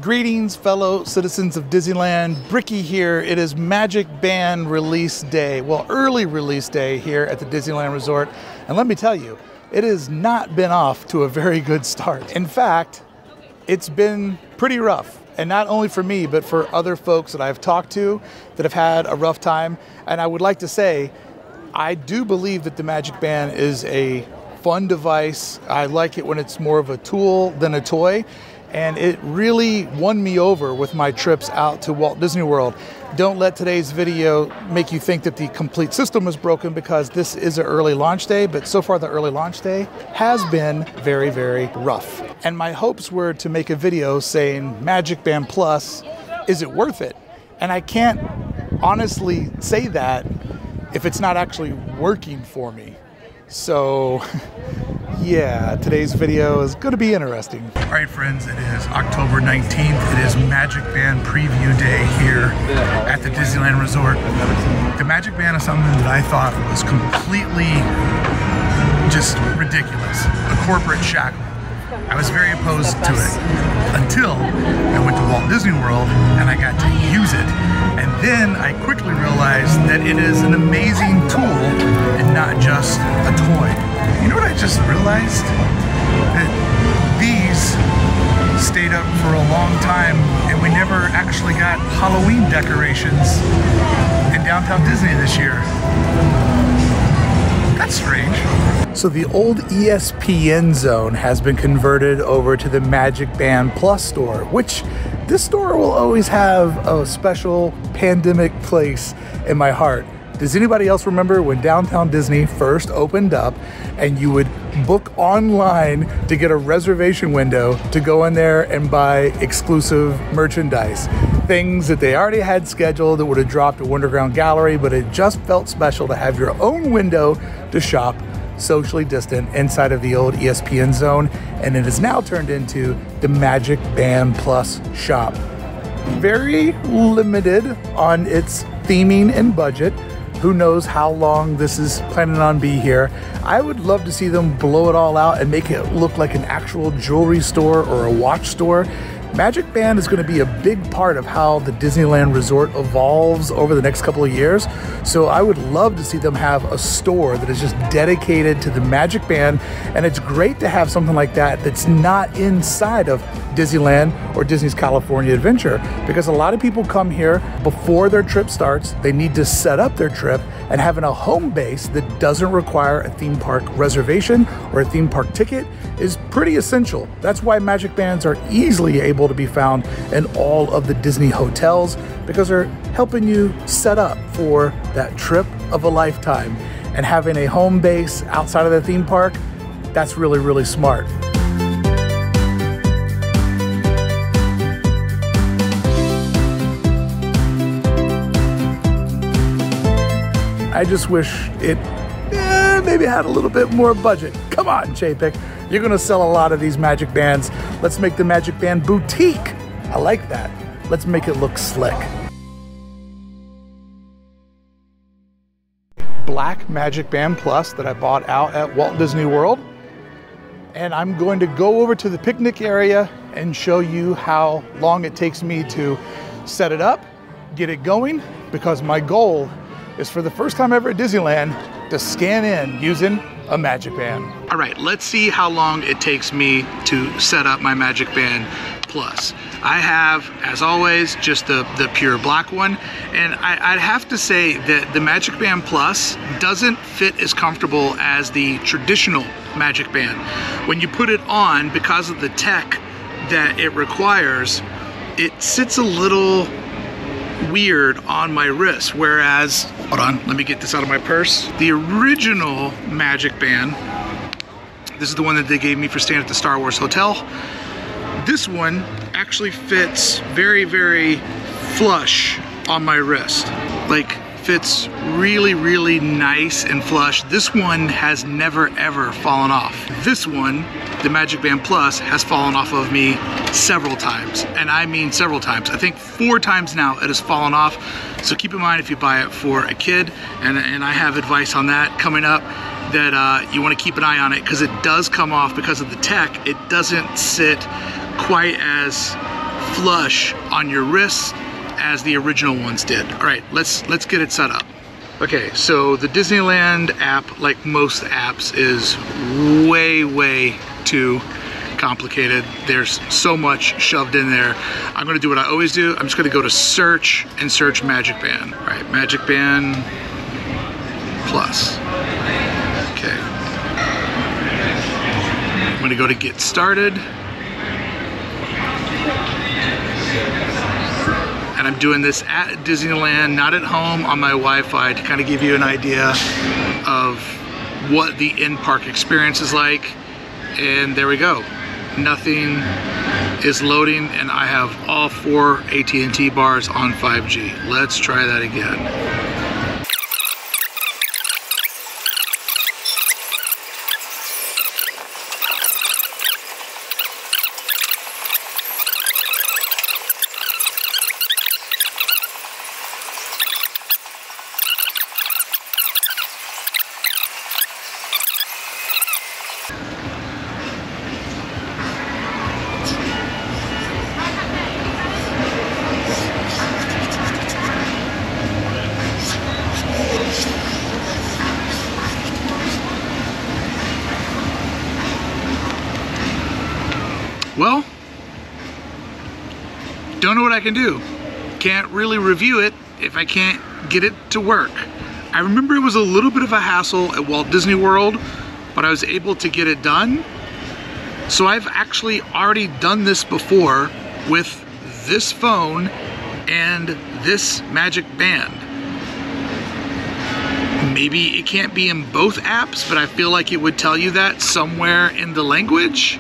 Greetings, fellow citizens of Disneyland. Bricky here. It is Magic Band release day. Well, early release day here at the Disneyland Resort. And let me tell you, it has not been off to a very good start. In fact, it's been pretty rough. And not only for me, but for other folks that I've talked to that have had a rough time. And I would like to say, I do believe that the Magic Band is a fun device. I like it when it's more of a tool than a toy. And it really won me over with my trips out to Walt Disney World. Don't let today's video make you think that the complete system is broken, because this is an early launch day, but so far the early launch day has been very, very rough. And my hopes were to make a video saying, Magic Band Plus, is it worth it? And I can't honestly say that if it's not actually working for me. So yeah, today's video is going to be interesting. All right, friends, it is October 19th. It is Magic Band preview day here at the Disneyland Resort. The Magic Band is something that I thought was completely just ridiculous. A corporate shackle. I was very opposed to it until I went to Walt Disney World and I got to use it. And then I quickly realized that it is an amazing tool and not just a toy. You know what I just realized? That these stayed up for a long time and we never actually got Halloween decorations in downtown Disney this year. That's strange. So the old ESPN zone has been converted over to the Magic Band Plus store, which this store will always have a special pandemic place in my heart. Does anybody else remember when downtown Disney first opened up and you would book online to get a reservation window to go in there and buy exclusive merchandise? Things that they already had scheduled that would have dropped at Wonderground Gallery, but it just felt special to have your own window to shop socially distant inside of the old ESPN zone, and it is now turned into the Magic Band Plus shop. Very limited on its theming and budget. Who knows how long this is planning on be here. I would love to see them blow it all out and make it look like an actual jewelry store or a watch store. Magic Band is going to be a big part of how the Disneyland Resort evolves over the next couple of years. So I would love to see them have a store that is just dedicated to the Magic Band. And it's great to have something like that that's not inside of Disneyland or Disney's California Adventure, because a lot of people come here before their trip starts. They need to set up their trip, and having a home base that doesn't require a theme park reservation or a theme park ticket is pretty essential. That's why Magic Bands are easily able to be found in all of the Disney hotels, because they're helping you set up for that trip of a lifetime. And having a home base outside of the theme park, that's really, really smart. I just wish it maybe had a little bit more budget. Come on, Chapek. You're gonna sell a lot of these Magic Bands. Let's make the Magic Band boutique. I like that. Let's make it look slick. Black Magic Band Plus that I bought out at Walt Disney World. And I'm going to go over to the picnic area and show you how long it takes me to set it up, get it going, because my goal is for the first time ever at Disneyland to scan in using a Magic Band. All right, let's see how long it takes me to set up my Magic Band Plus. I have, as always, just the pure black one, and I'd have to say that the Magic Band Plus doesn't fit as comfortable as the traditional Magic Band. When you put it on, because of the tech that it requires, it sits a little weird on my wrist, whereas, hold on, let me get this out of my purse. The original Magic Band, this is the one that they gave me for staying at the Star Wars Hotel. This one actually fits very, very flush on my wrist. Like, fits really, really nice and flush. This one has never, ever fallen off. This one, the Magic Band Plus, has fallen off of me several times. And I mean several times. I think 4 times now it has fallen off. So keep in mind if you buy it for a kid, and I have advice on that coming up, that you want to keep an eye on it, because it does come off because of the tech. It doesn't sit quite as flush on your wrists as the original ones did. All right, let's get it set up. Okay, so the Disneyland app, like most apps, is way too complicated. There's so much shoved in there. I'm gonna do what I always do. I'm just gonna go to search and search Magic Band. All right, Magic Band Plus. Okay. I'm gonna go to get started. And I'm doing this at Disneyland, not at home on my Wi-Fi, to kind of give you an idea of what the in-park experience is like. And there we go. Nothing is loading, and I have all 4 AT&T bars on 5G. Let's try that again. Well, don't know what I can do. Can't really review it if I can't get it to work. I remember it was a little bit of a hassle at Walt Disney World, but I was able to get it done. So I've actually already done this before with this phone and this Magic Band. Maybe it can't be in both apps, but I feel like it would tell you that somewhere in the language.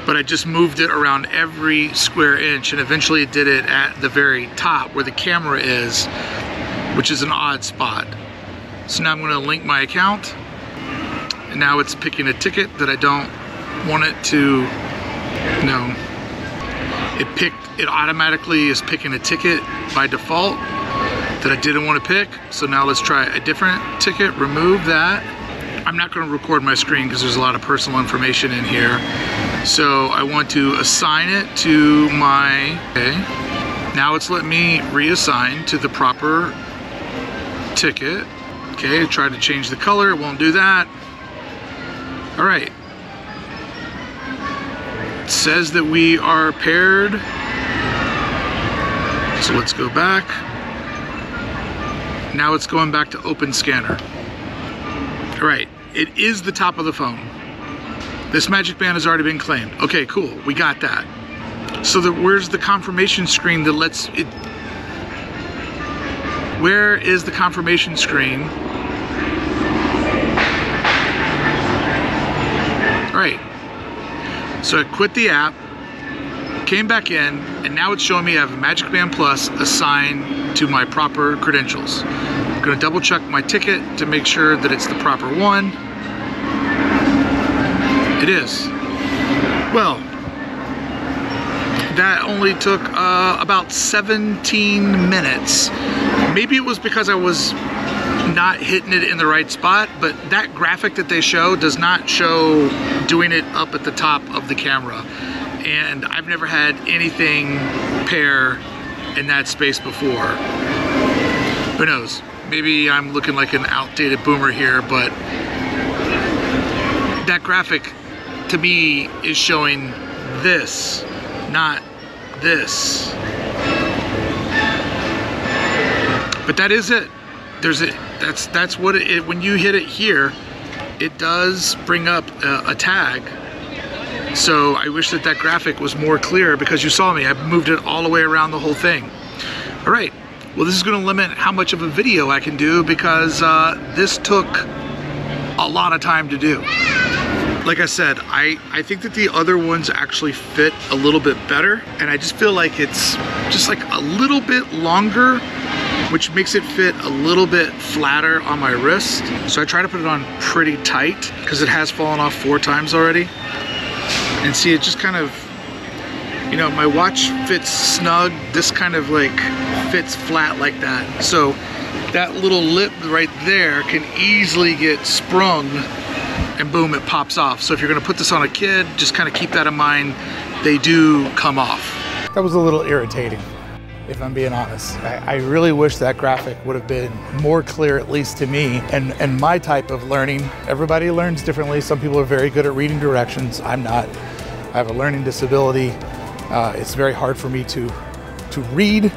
But I just moved it around every square inch, and eventually it did it at the very top where the camera is, which is an odd spot. So now I'm going to link my account, and now it's picking a ticket that I don't want it to, no. It automatically is picking a ticket by default that I didn't want to pick. So now let's try a different ticket, remove that. I'm not going to record my screen because there's a lot of personal information in here. So I want to assign it to my, okay. Now it's letting me reassign to the proper ticket. Okay, try to change the color, it won't do that. All right. It says that we are paired. So let's go back. Now it's going back to open scanner. All right, it is the top of the phone. This Magic Band has already been claimed. Okay, cool, we got that. So where's the confirmation screen that lets it, where is the confirmation screen? All right, so I quit the app, came back in, and now it's showing me I have Magic Band Plus assigned to my proper credentials. I'm gonna double check my ticket to make sure that it's the proper one. It is. Well, that only took about 17 minutes. Maybe it was because I was not hitting it in the right spot, but that graphic that they show does not show doing it up at the top of the camera. and I've never had anything pair in that space before. Who knows? Maybe I'm looking like an outdated boomer here, but that graphic to me is showing this, not this. But that is it. There's it. That's what it. When you hit it here, it does bring up a tag. So I wish that that graphic was more clear, because you saw me. I moved it all the way around the whole thing. All right. Well, this is going to limit how much of a video I can do, because this took a lot of time to do. Like I said, I think that the other ones actually fit a little bit better, and I just feel like it's just like a little bit longer, which makes it fit a little bit flatter on my wrist. So I try to put it on pretty tight, because it has fallen off 4 times already. And see, it just kind of, you know, my watch fits snug. This kind of like fits flat like that. So that little lip right there can easily get sprung, and boom, it pops off. So if you're gonna put this on a kid, just kind of keep that in mind. They do come off. That was a little irritating, if I'm being honest. I really wish that graphic would have been more clear, at least to me, and my type of learning. Everybody learns differently. Some people are very good at reading directions. I'm not. I have a learning disability. It's very hard for me to read,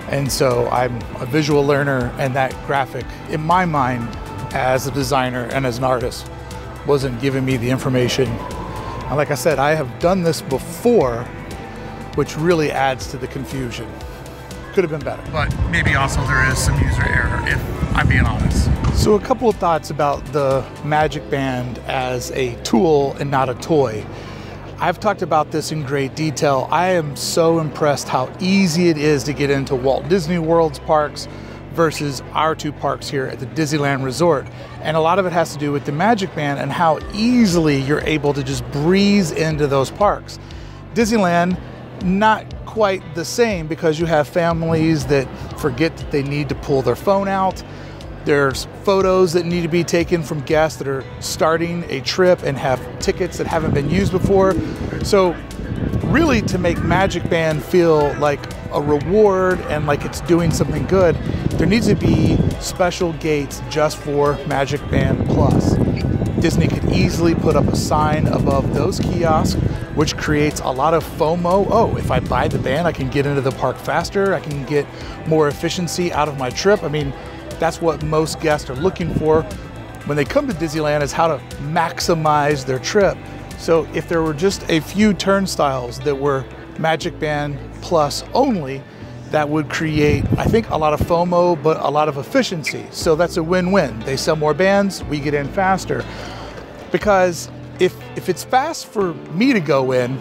and so I'm a visual learner, and that graphic, in my mind, as a designer and as an artist, wasn't giving me the information. And like I said, I have done this before, which really adds to the confusion. Could have been better. But maybe also there is some user error, if I'm being honest. So a couple of thoughts about the Magic Band as a tool and not a toy. I've talked about this in great detail. I am so impressed how easy it is to get into Walt Disney World's parks versus our 2 parks here at the Disneyland Resort. And a lot of it has to do with the Magic Band and how easily you're able to just breeze into those parks. Disneyland, not quite the same, because you have families that forget that they need to pull their phone out. There's photos that need to be taken from guests that are starting a trip and have tickets that haven't been used before. So really, to make Magic Band feel like a reward and like it's doing something good, there needs to be special gates just for Magic Band Plus. Disney could easily put up a sign above those kiosks, which creates a lot of FOMO. Oh, if I buy the band, I can get into the park faster. I can get more efficiency out of my trip. I mean, that's what most guests are looking for when they come to Disneyland, is how to maximize their trip. So if there were just a few turnstiles that were Magic Band Plus only, that would create, I think, a lot of FOMO, but a lot of efficiency. So that's a win-win. They sell more bands, we get in faster. Because if it's fast for me to go in,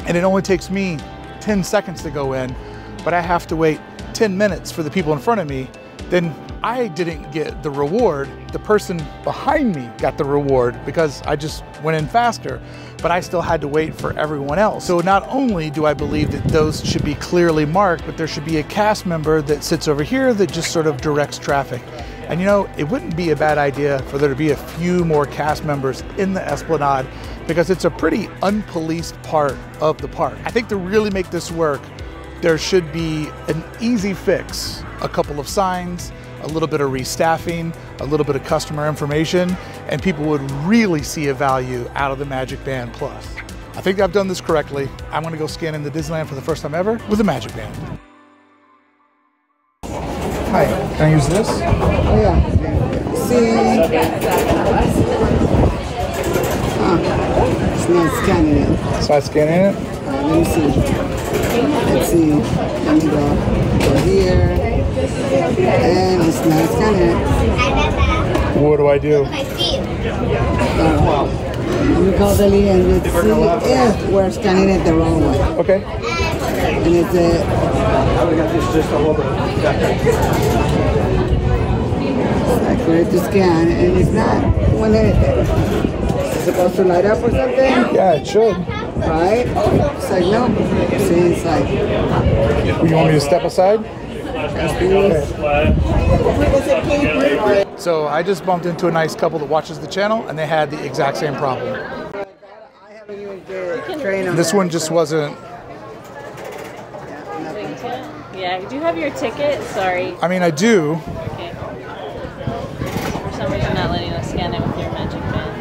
and it only takes me 10 seconds to go in, but I have to wait 10 minutes for the people in front of me, then I didn't get the reward. The person behind me got the reward because I just went in faster, but I still had to wait for everyone else. So not only do I believe that those should be clearly marked, but there should be a cast member that sits over here that just sort of directs traffic. And you know, it wouldn't be a bad idea for there to be a few more cast members in the Esplanade, because it's a pretty unpoliced part of the park. I think to really make this work, there should be an easy fix. A couple of signs, a little bit of restaffing, a little bit of customer information, and people would really see a value out of the Magic Band Plus. I think I've done this correctly. I'm gonna go scan into Disneyland for the first time ever with a Magic Band. Hi, can I use this? Oh yeah. See? It's not scanning it. So I scan in it? Let me see. Let's see. Let me go here. And it's not scanning it. What do I do? Let me call the lead and let's see if we're scanning it the wrong way. Okay. And it's like for it to scan, and it's not. When it's supposed to light up or something? Yeah, it should. Right? It's like, no. See, it's like. You want me to step aside? Okay. So I just bumped into a nice couple that watches the channel, and they had the exact same problem. I haven't even train on This that, one just so- wasn't. Yeah, nothing. Yeah, do you have your ticket? Sorry. I mean, I do. Okay. For some reason, not letting us scan it with your magic band.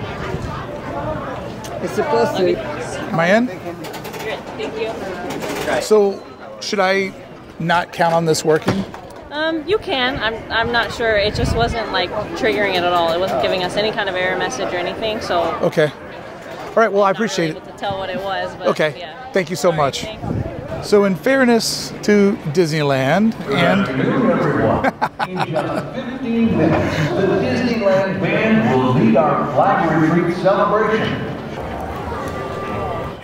It's supposed to. Am I in? You're in. Thank you. So, should I not count on this working? You can. I'm not sure. It just wasn't like triggering it at all. It wasn't giving us any kind of error message or anything. So. Okay. All right. Well, I appreciate Not really able to tell what it was. But Okay. Yeah. Thank you so Sorry, much. thanks. So, in fairness to Disneyland and everyone. In just 15 minutes, the Disneyland band will lead our flag retreat celebration.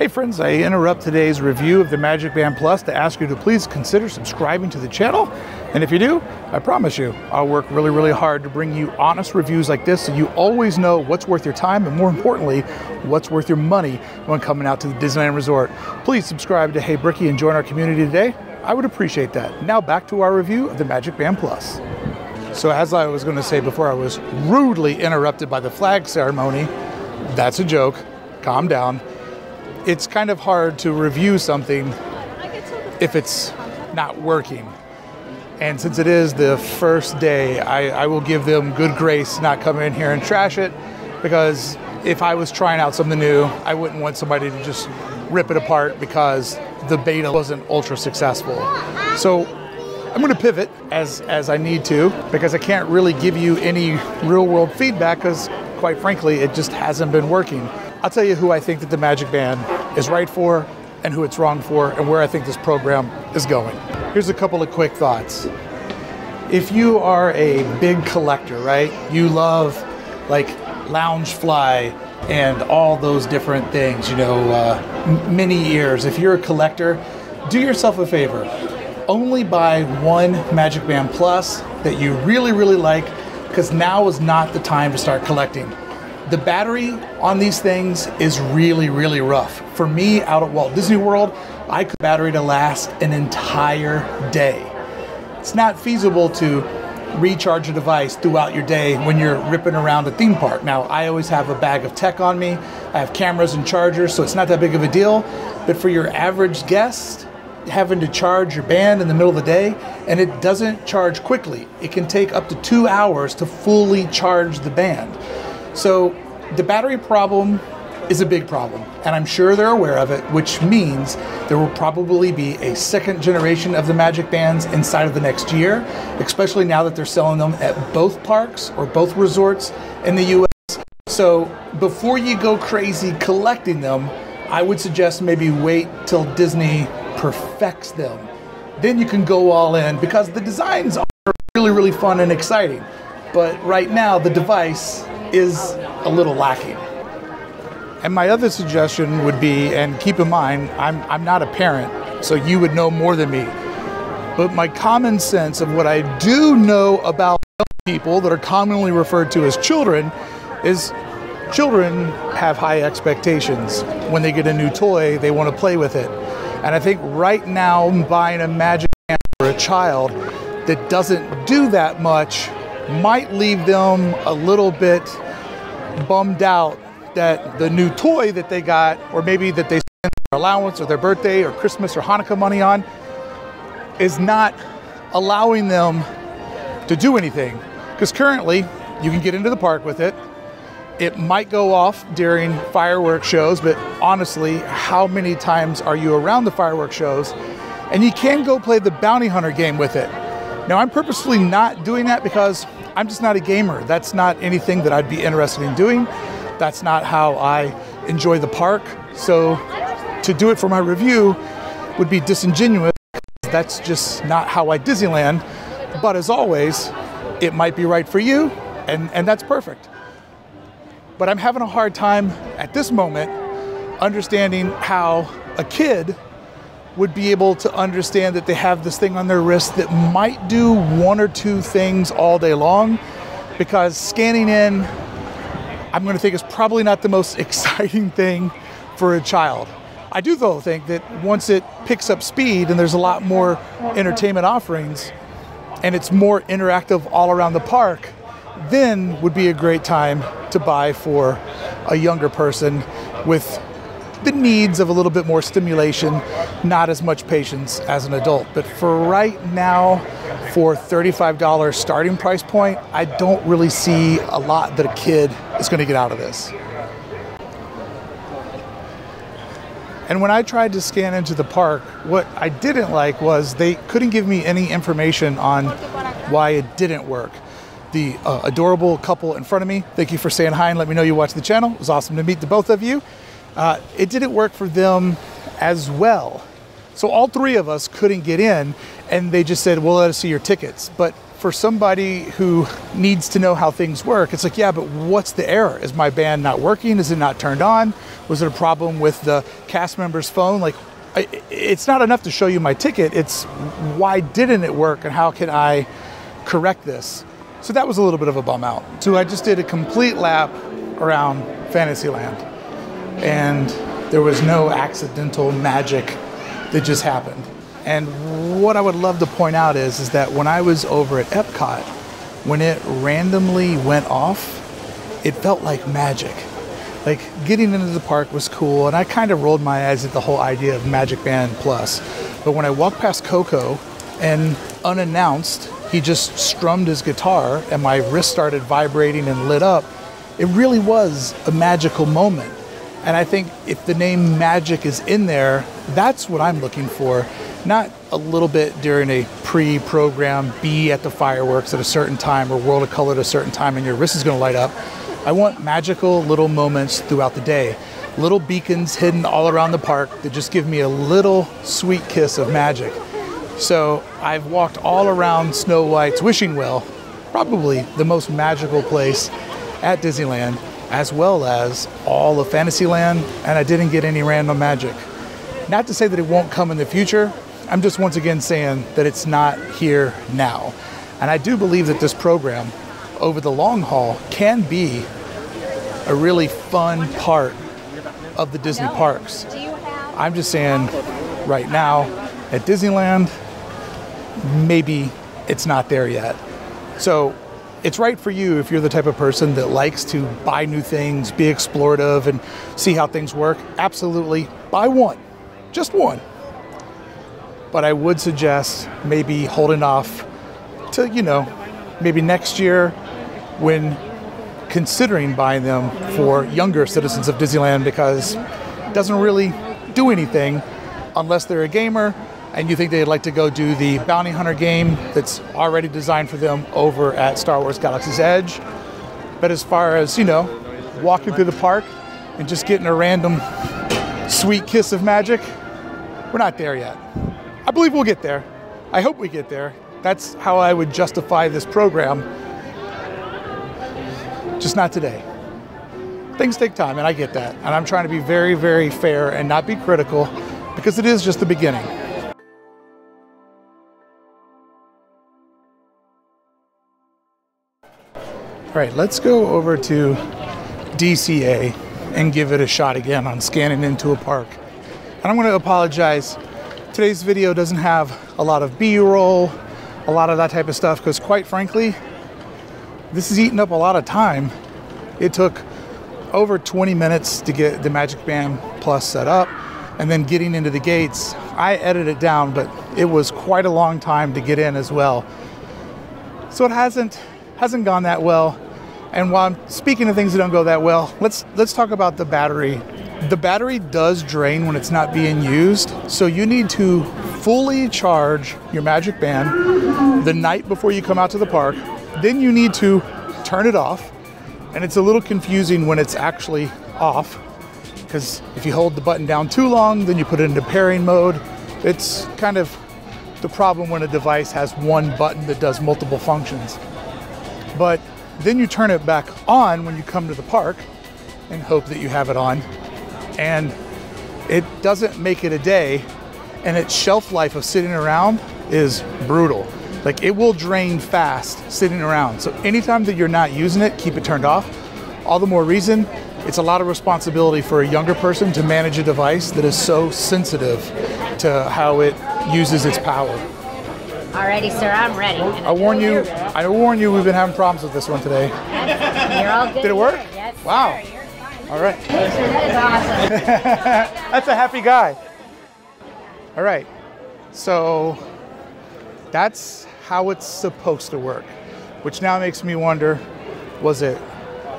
hey friends, I interrupt today's review of the Magic Band Plus to ask you to please consider subscribing to the channel. And if you do, I promise you, I'll work really, really hard to bring you honest reviews like this so you always know what's worth your time and more importantly, what's worth your money when coming out to the Disneyland Resort. Please subscribe to Hey Bricky and join our community today. I would appreciate that. Now back to our review of the Magic Band Plus. So as I was going to say before I was rudely interrupted by the flag ceremony, that's a joke, calm down. It's kind of hard to review something if it's not working. And since it is the first day, I will give them good grace not come in here and trash it, because if I was trying out something new, I wouldn't want somebody to just rip it apart because the beta wasn't ultra successful. So I'm going to pivot as I need to, because I can't really give you any real world feedback because quite frankly, it just hasn't been working. I'll tell you who I think that the Magic Band is right for and who it's wrong for and where I think this program is going. Here's a couple of quick thoughts. If you are a big collector, right? You love like Loungefly and all those different things, you know, mini ears. If you're a collector, do yourself a favor. Only buy one Magic Band Plus that you really, really like, because now is not the time to start collecting. The battery on these things is really, really rough. For me, out at Walt Disney World, I could battery to last an entire day. It's not feasible to recharge a device throughout your day when you're ripping around a theme park. Now, I always have a bag of tech on me. I have cameras and chargers, so it's not that big of a deal. But for your average guest, having to charge your band in the middle of the day, and it doesn't charge quickly. It can take up to 2 hours to fully charge the band. So the battery problem is a big problem, and I'm sure they're aware of it, which means there will probably be a second generation of the Magic Bands inside of the next year, especially now that they're selling them at both parks or both resorts in the US. So before you go crazy collecting them, I would suggest maybe wait till Disney perfects them. Then you can go all in, because the designs are really, really fun and exciting. But right now, the device is a little lacking. And my other suggestion would be, and keep in mind, I'm not a parent, so you would know more than me. But my common sense of what I do know about people that are commonly referred to as children is children have high expectations. When they get a new toy, they want to play with it. And I think right now, buying a Magic Band for a child that doesn't do that much might leave them a little bit bummed out that the new toy that they got, or maybe that they spent their allowance or their birthday or Christmas or Hanukkah money on, is not allowing them to do anything. Because currently, you can get into the park with it. It might go off during fireworks shows, but honestly, how many times are you around the fireworks shows? And you can go play the bounty hunter game with it. Now, I'm purposely not doing that because I'm just not a gamer. That's not anything that I'd be interested in doing. That's not how I enjoy the park. So to do it for my review would be disingenuous. That's just not how I Disneyland. But as always, it might be right for you, and that's perfect. But I'm having a hard time at this moment understanding how a kid would be able to understand that they have this thing on their wrist that might do one or two things all day long, because scanning in, I'm going to think, is probably not the most exciting thing for a child. I do though think that once it picks up speed and there's a lot more entertainment offerings and it's more interactive all around the park, then would be a great time to buy for a younger person with the needs of a little bit more stimulation, not as much patience as an adult. But for right now, for $35 starting price point, I don't really see a lot that a kid is going to get out of this. And when I tried to scan into the park, what I didn't like was they couldn't give me any information on why it didn't work. The adorable couple in front of me, thank you for saying hi and let me know you watch the channel. It was awesome to meet the both of you. It didn't work for them as well. So all three of us couldn't get in, and they just said, well, let us see your tickets. But for somebody who needs to know how things work, it's like, yeah, but what's the error? Is my band not working? Is it not turned on? Was it a problem with the cast member's phone? Like, it's not enough to show you my ticket. It's why didn't it work and how can I correct this? So that was a little bit of a bum out. So I just did a complete lap around Fantasyland, and there was no accidental magic that just happened. And what I would love to point out is that when I was over at Epcot, when it randomly went off, it felt like magic. Like, getting into the park was cool, and I kind of rolled my eyes at the whole idea of Magic Band Plus. But when I walked past Coco and unannounced, he just strummed his guitar and my wrist started vibrating and lit up, it really was a magical moment. And I think if the name magic is in there, that's what I'm looking for. Not a little bit during a pre-program, be at the fireworks at a certain time or World of Color at a certain time and your wrist is going to light up. I want magical little moments throughout the day. Little beacons hidden all around the park that just give me a little sweet kiss of magic. So I've walked all around Snow White's wishing well, probably the most magical place at Disneyland, as well as all of Fantasyland, and I didn't get any random magic. Not to say that it won't come in the future, I'm just once again saying that it's not here now. And I do believe that this program, over the long haul, can be a really fun part of the Disney parks. I'm just saying right now at Disneyland, maybe it's not there yet. So it's right for you if you're the type of person that likes to buy new things, be explorative, and see how things work. Absolutely, buy one, just one. But I would suggest maybe holding off to, maybe next year when considering buying them for younger citizens of Disneyland, because it doesn't really do anything unless they're a gamer and you think they'd like to go do the Bounty Hunter game that's already designed for them over at Star Wars Galaxy's Edge. But as far as, walking through the park and just getting a random sweet kiss of magic, we're not there yet. I believe we'll get there. I hope we get there. That's how I would justify this program. Just not today. Things take time, and I get that. And I'm trying to be very, very fair and not be critical, because it is just the beginning. All right, let's go over to DCA and give it a shot again on scanning into a park. And I'm going to apologize. Today's video doesn't have a lot of B-roll, a lot of that type of stuff, because quite frankly, this is eating up a lot of time. It took over 20 minutes to get the Magic Band Plus set up, and then getting into the gates. I edited it down, but it was quite a long time to get in as well. So it hasn't gone that well. And while I'm speaking of things that don't go that well, let's talk about the battery. The battery does drain when it's not being used, so you need to fully charge your Magic Band the night before you come out to the park. Then you need to turn it off, and it's a little confusing when it's actually off, because if you hold the button down too long, then you put it into pairing mode. It's kind of the problem when a device has one button that does multiple functions. But then you turn it back on when you come to the park and hope that you have it on, and it doesn't make it a day, and its shelf life of sitting around is brutal. Like, it will drain fast sitting around. So anytime that you're not using it, keep it turned off. All the more reason, it's a lot of responsibility for a younger person to manage a device that is so sensitive to how it uses its power. Alrighty, sir, I'm ready. I warn you, we've been having problems with this one today. You're all good. Did it work? Yes, wow. sir, you're fine. All right. That is awesome. That's a happy guy. All right. So that's how it's supposed to work, which now makes me wonder, was it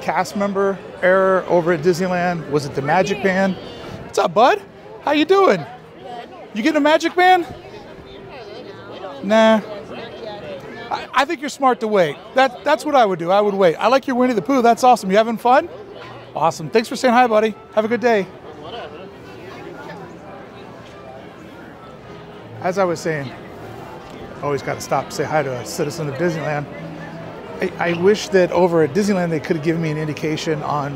cast member error over at Disneyland? Was it the Magic Band? What's up, bud? How you doing? Good. You getting a Magic Band? Nah. I think you're smart to wait. That's what I would do. I would wait. I like your Winnie the Pooh. That's awesome. You having fun? Awesome. Thanks for saying hi, buddy. Have a good day. As I was saying, always got to stop and say hi to a citizen of Disneyland. I wish that over at Disneyland they could have given me an indication on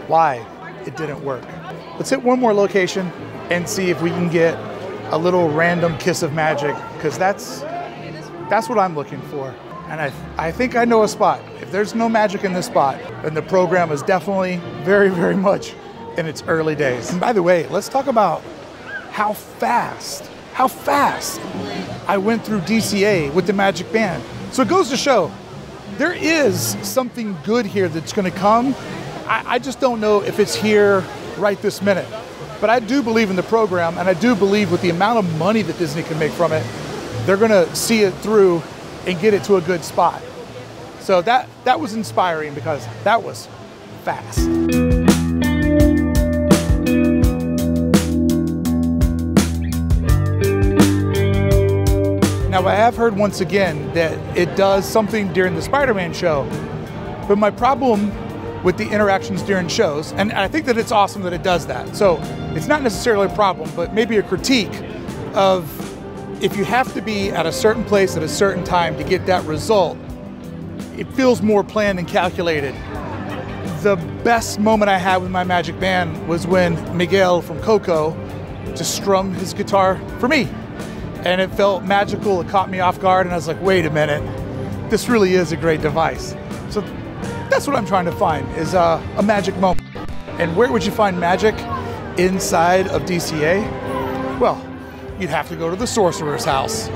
why it didn't work. Let's hit one more location and see if we can get a little random kiss of magic, because that's what I'm looking for. And I think I know a spot. If there's no magic in this spot, then the program is definitely very, very much in its early days. And by the way, let's talk about how fast I went through DCA with the Magic Band. So it goes to show, there is something good here that's gonna come. I just don't know if it's here right this minute. But I do believe in the program, and I do believe with the amount of money that Disney can make from it, they're gonna see it through and get it to a good spot. So that was inspiring, because that was fast. Now, I have heard once again that it does something during the Spider-Man show, but my problem with the interactions during shows, and I think that it's awesome that it does that. So it's not necessarily a problem, but maybe a critique of, if you have to be at a certain place at a certain time to get that result, it feels more planned and calculated. The best moment I had with my Magic Band was when Miguel from Coco just strummed his guitar for me. And it felt magical, it caught me off guard, and I was like, wait a minute, this really is a great device. So that's what I'm trying to find, is a magic moment. And where would you find magic inside of DCA? Well, you'd have to go to the Sorcerer's house.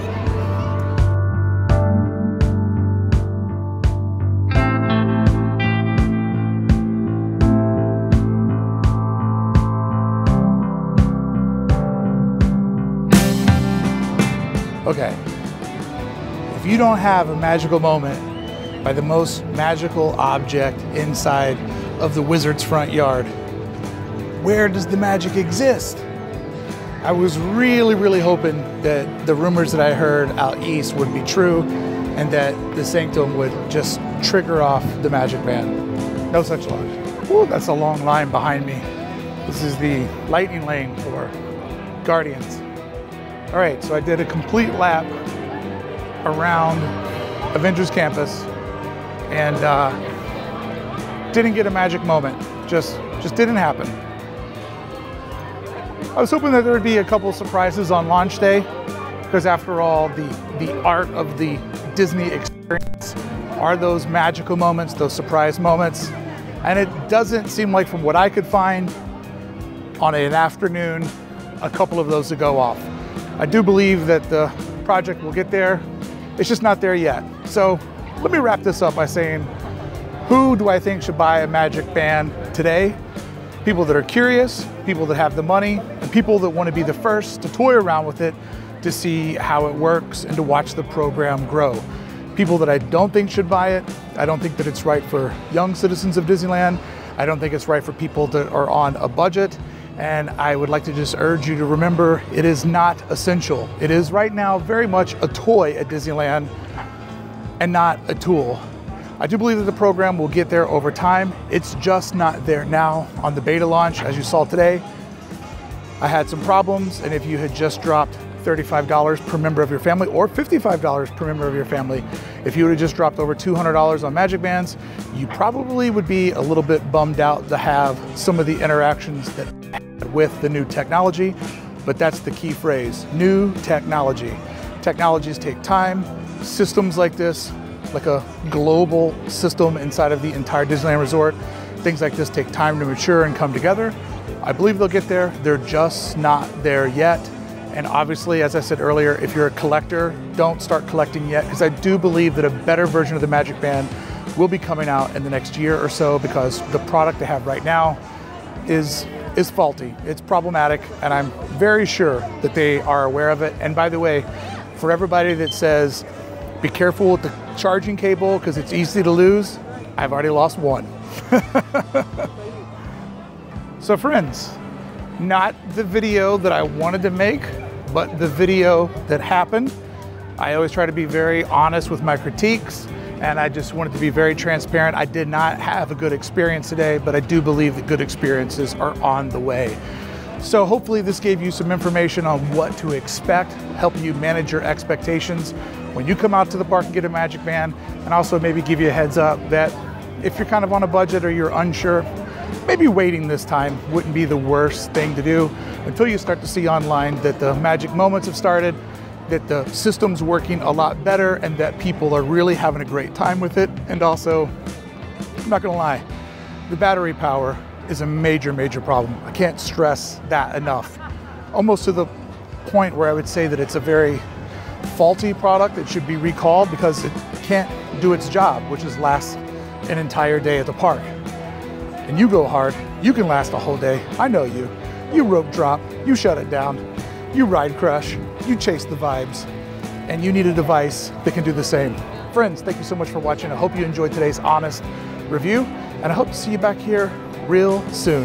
Okay, if you don't have a magical moment by the most magical object inside of the wizard's front yard, where does the magic exist? I was really, really hoping that the rumors that I heard out east would be true, and that the Sanctum would just trigger off the Magic Band. No such luck. Ooh, that's a long line behind me. This is the lightning lane for Guardians. All right, so I did a complete lap around Avengers Campus and didn't get a magic moment. Just didn't happen. I was hoping that there would be a couple surprises on launch day, because after all, the art of the Disney experience are those magical moments, those surprise moments. And it doesn't seem like, from what I could find on an afternoon, a couple of those to go off. I do believe that the project will get there. It's just not there yet. So let me wrap this up by saying, who do I think should buy a Magic Band today? People that are curious, people that have the money, and people that want to be the first to toy around with it to see how it works and to watch the program grow. People that I don't think should buy it. I don't think that it's right for young citizens of Disneyland. I don't think it's right for people that are on a budget. And I would like to just urge you to remember, it is not essential. It is right now very much a toy at Disneyland and not a tool. I do believe that the program will get there over time. It's just not there now on the beta launch, as you saw today. I had some problems, and if you had just dropped $35 per member of your family, or $55 per member of your family, if you would have just dropped over $200 on Magic Bands, you probably would be a little bit bummed out to have some of the interactions that with the new technology. But that's the key phrase, new technology. Technologies take time. Systems like this, like a global system inside of the entire Disneyland Resort, things like this take time to mature and come together. I believe they'll get there. They're just not there yet. And obviously, as I said earlier, if you're a collector, don't start collecting yet, because I do believe that a better version of the Magic Band will be coming out in the next year or so, because the product they have right now is faulty. It's problematic, and I'm very sure that they are aware of it. And by the way, for everybody that says, be careful with the charging cable because it's easy to lose, I've already lost one. So friends, not the video that I wanted to make, but the video that happened. I always try to be very honest with my critiques, and I just wanted to be very transparent. I did not have a good experience today, but I do believe that good experiences are on the way. So hopefully this gave you some information on what to expect, help you manage your expectations when you come out to the park and get a Magic Band, and also maybe give you a heads up that if you're kind of on a budget or you're unsure, maybe waiting this time wouldn't be the worst thing to do until you start to see online that the magic moments have started, that the system's working a lot better, and that people are really having a great time with it. And also, I'm not gonna lie, the battery power is a major, major problem. I can't stress that enough. Almost to the point where I would say that it's a very faulty product that should be recalled because it can't do its job, which is last an entire day at the park. And you go hard, you can last a whole day. I know you. You rope drop, you shut it down, you ride crush, you chase the vibes, and you need a device that can do the same. Friends, thank you so much for watching. I hope you enjoyed today's honest review, and I hope to see you back here real soon.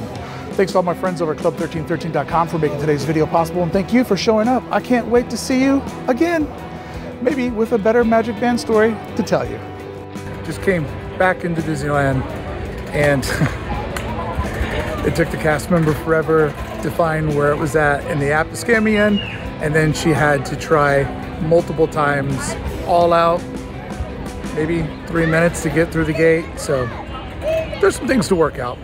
Thanks to all my friends over at club1313.com for making today's video possible, and thank you for showing up. I can't wait to see you again, maybe with a better Magic Band story to tell you. Just came back into Disneyland, and it took the cast member forever to find where it was at in the app to scan me in, and then she had to try multiple times, all out, maybe 3 minutes to get through the gate. So there's some things to work out.